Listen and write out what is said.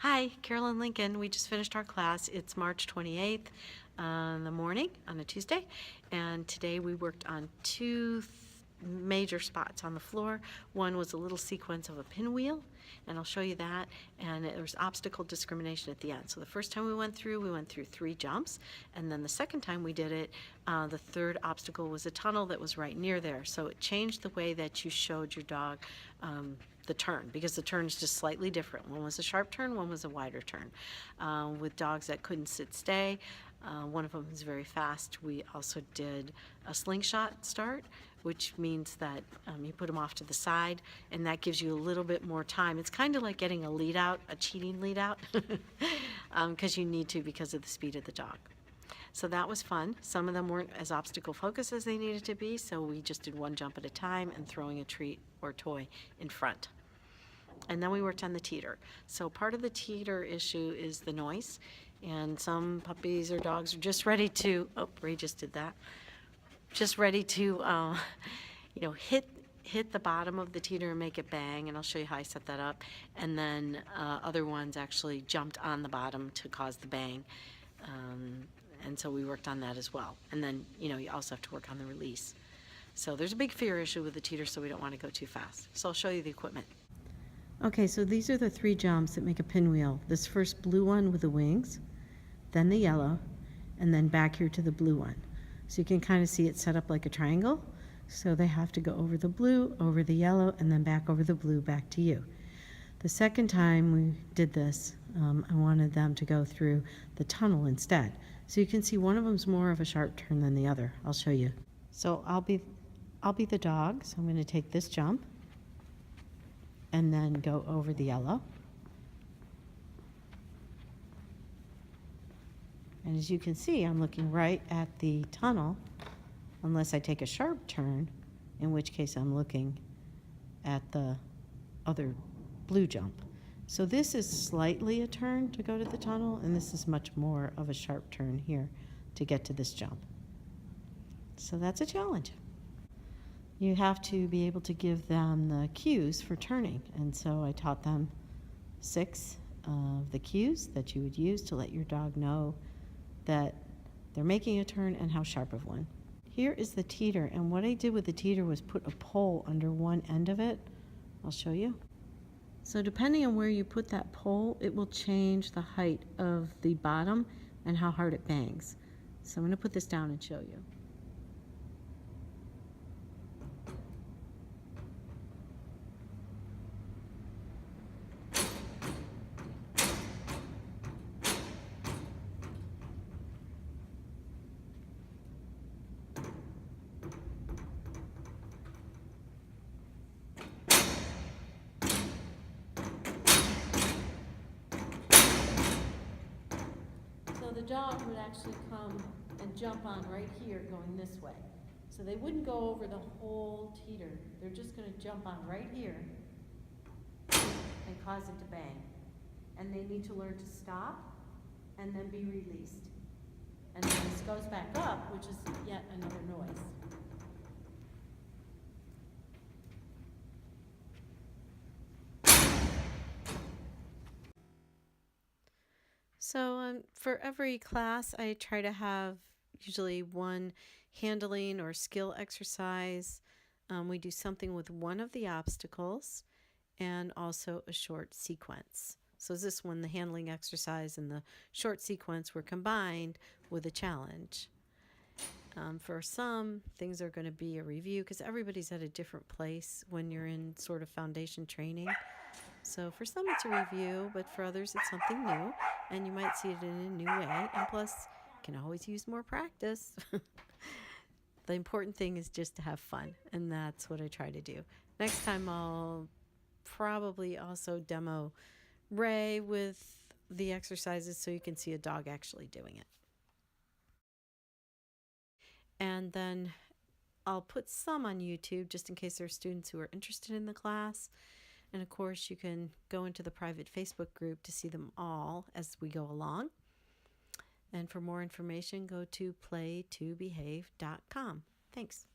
Hi, Carolyn Lincoln. We just finished our class. It's March 28th in the morning on a Tuesday, and today we worked on two major spots on the floor. One was a little sequence of a pinwheel, and I'll show you that, and there was obstacle discrimination at the end. So the first time we went through 3 jumps, and then the second time we did it, the third obstacle was a tunnel that was right near there. So it changed the way that you showed your dog the turn, because the turn is just slightly different. One was a sharp turn, one was a wider turn. With dogs that couldn't sit stay, one of them is very fast. We also did a slingshot start, which means that you put them off to the side, and that gives you a little bit more time. It's kind of like getting a lead out, a cheating lead out, because you need to because of the speed of the dog. So that was fun. Some of them weren't as obstacle focused as they needed to be, so we just did one jump at a time and throwing a treat or toy in front. And then we worked on the teeter. So part of the teeter issue is the noise, and some puppies or dogs are just ready to, oh, Ray just did that, just ready to hit the bottom of the teeter and make it bang, and I'll show you how I set that up. And then other ones actually jumped on the bottom to cause the bang. And so we worked on that as well. And then, you also have to work on the release. So there's a big fear issue with the teeter, so we don't want to go too fast. So I'll show you the equipment. Okay, so these are the 3 jumps that make a pinwheel. This first blue one with the wings, then the yellow, and then back here to the blue one. So you can kind of see it set up like a triangle. So they have to go over the blue, over the yellow, and then back over the blue, back to you. The second time we did this, I wanted them to go through the tunnel instead. So you can see one of them's more of a sharp turn than the other. I'll show you. So I'll be the dog, so I'm going to take this jump and then go over the yellow. And as you can see, I'm looking right at the tunnel, unless I take a sharp turn, in which case I'm looking at the other blue jump. So this is slightly a turn to go to the tunnel, and this is much more of a sharp turn here to get to this jump. So that's a challenge. You have to be able to give them the cues for turning, and so I taught them 6 of the cues that you would use to let your dog know that they're making a turn and how sharp of one. Here is the teeter, and what I did with the teeter was put a pole under one end of it. I'll show you. So depending on where you put that pole, it will change the height of the bottom and how hard it bangs. So I'm going to put this down and show you. The dog would actually come and jump on right here going this way. So they wouldn't go over the whole teeter. They're just going to jump on right here and cause it to bang. And they need to learn to stop and then be released. And then this goes back up, which is yet another noise. So for every class, I try to have usually one handling or skill exercise. We do something with one of the obstacles and also a short sequence. So this one, the handling exercise and the short sequence were combined with a challenge. For some, things are going to be a review because everybody's at a different place when you're in sort of foundation training. So for some it's a review, but for others it's something new, and you might see it in a new way, and plus you can always use more practice. The important thing is just to have fun, and that's what I try to do. Next time I'll probably also demo Ray with the exercises so you can see a dog actually doing it. And then I'll put some on YouTube just in case there are students who are interested in the class. And of course, you can go into the private Facebook group to see them all as we go along. And for more information, go to play2behave.com. Thanks.